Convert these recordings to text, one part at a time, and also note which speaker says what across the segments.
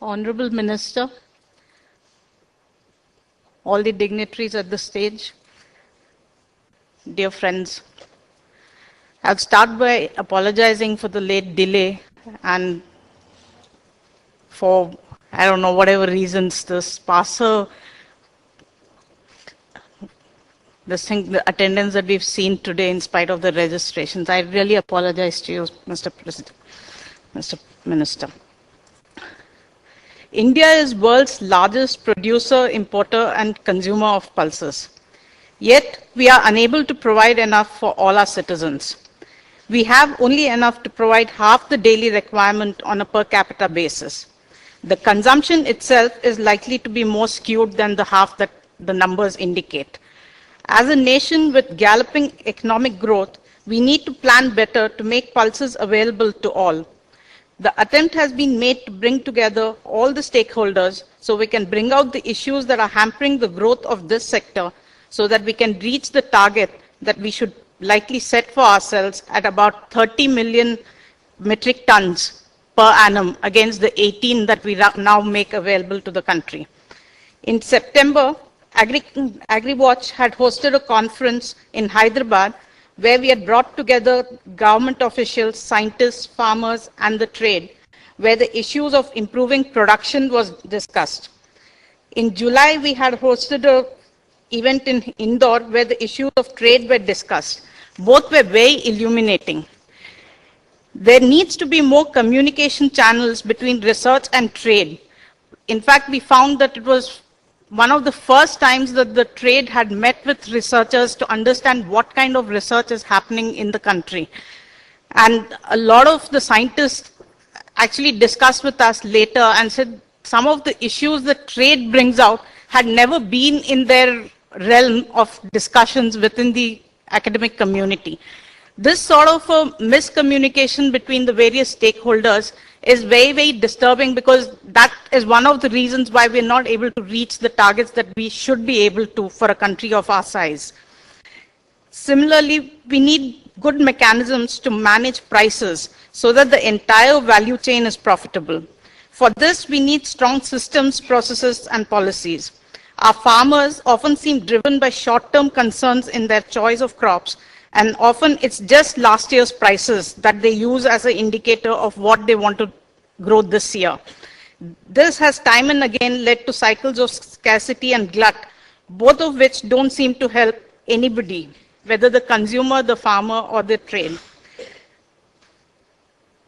Speaker 1: Honorable Minister, all the dignitaries at the stage, dear friends, I'll start by apologizing for the late delay and for, I don't know, whatever reasons, the attendance that we've seen today in spite of the registrations. I really apologize to you, Mr. President, Mr. Minister. India is world's largest producer, importer, and consumer of pulses. Yet, we are unable to provide enough for all our citizens. We have only enough to provide half the daily requirement on a per capita basis. The consumption itself is likely to be more skewed than the half that the numbers indicate. As a nation with galloping economic growth, we need to plan better to make pulses available to all. The attempt has been made to bring together all the stakeholders so we can bring out the issues that are hampering the growth of this sector so that we can reach the target that we should likely set for ourselves at about 30 million metric tons per annum against the 18 that we now make available to the country. In September, AgriWatch had hosted a conference in Hyderabad where we had brought together government officials, scientists, farmers, and the trade, where the issues of improving production was discussed. In July, we had hosted an event in Indore where the issues of trade were discussed. Both were very illuminating. There needs to be more communication channels between research and trade. In fact, we found that it was one of the first times that the trade had met with researchers to understand what kind of research is happening in the country. And a lot of the scientists actually discussed with us later and said some of the issues that trade brings out had never been in their realm of discussions within the academic community. This sort of a miscommunication between the various stakeholders is very, very disturbing because that is one of the reasons why we're not able to reach the targets that we should be able to for a country of our size. Similarly, we need good mechanisms to manage prices so that the entire value chain is profitable. For this, we need strong systems, processes, and policies. Our farmers often seem driven by short-term concerns in their choice of crops, and often it's just last year's prices that they use as an indicator of what they want to grow this year. This has time and again led to cycles of scarcity and glut, both of which don't seem to help anybody, whether the consumer, the farmer, or the trade.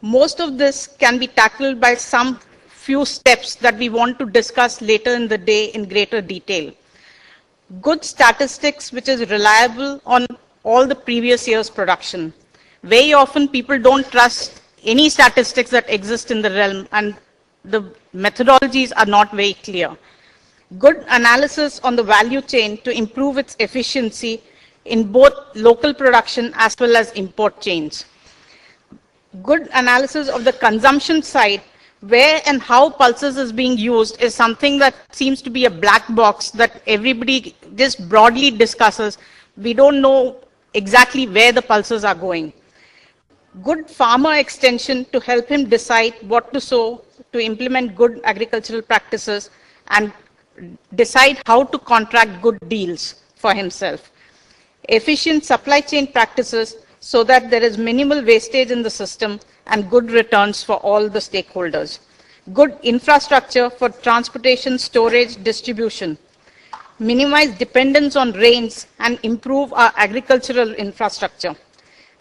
Speaker 1: Most of this can be tackled by some few steps that we want to discuss later in the day in greater detail. Good statistics, which is reliable on all the previous year's production. Very often people don't trust any statistics that exist in the realm and the methodologies are not very clear. Good analysis on the value chain to improve its efficiency in both local production as well as import chains. Good analysis of the consumption side, where and how pulses is being used is something that seems to be a black box that everybody just broadly discusses. We don't know exactly where the pulses are going. Good farmer extension to help him decide what to sow, to implement good agricultural practices, and decide how to contract good deals for himself. Efficient supply chain practices so that there is minimal wastage in the system and good returns for all the stakeholders. Good infrastructure for transportation, storage, distribution. Minimize dependence on rains and improve our agricultural infrastructure.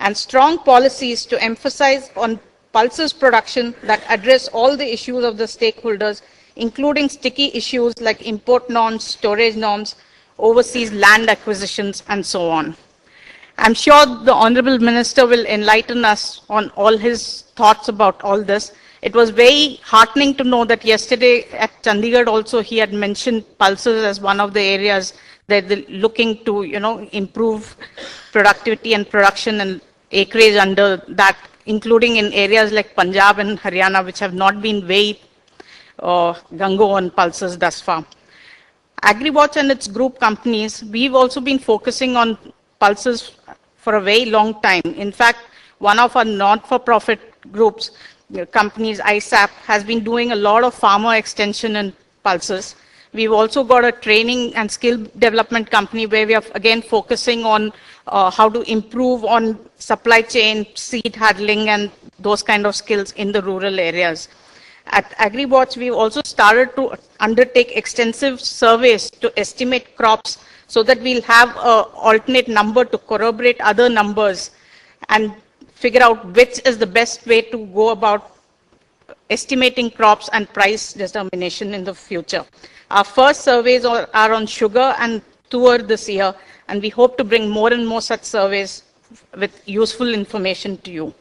Speaker 1: And strong policies to emphasize on pulses production that address all the issues of the stakeholders, including sticky issues like import norms, storage norms, overseas land acquisitions, and so on. I'm sure the Honorable Minister will enlighten us on all his thoughts about all this. It was very heartening to know that yesterday at Chandigarh also he had mentioned pulses as one of the areas that they're looking to, improve productivity and production and acreage under that, including in areas like Punjab and Haryana, which have not been very gung-ho on pulses thus far. AgriWatch and its group companies, we've also been focusing on pulses for a very long time. In fact, one of our not-for-profit groups companies, ISAP, has been doing a lot of farmer extension in pulses. We've also got a training and skill development company where we are again focusing on how to improve on supply chain, seed handling, and those kind of skills in the rural areas. At AgriWatch, we've also started to undertake extensive surveys to estimate crops so that we'll have an alternate number to corroborate other numbers and figure out which is the best way to go about estimating crops and price determination in the future. Our first surveys are on sugar and tur this year, and we hope to bring more and more such surveys with useful information to you.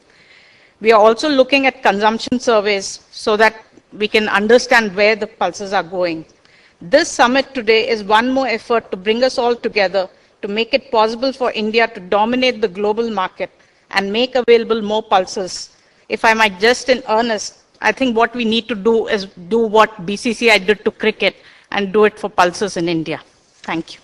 Speaker 1: We are also looking at consumption surveys so that we can understand where the pulses are going. This summit today is one more effort to bring us all together to make it possible for India to dominate the global market and make available more pulses. If I might just in earnest, I think what we need to do is do what BCCI did to cricket and do it for pulses in India. Thank you.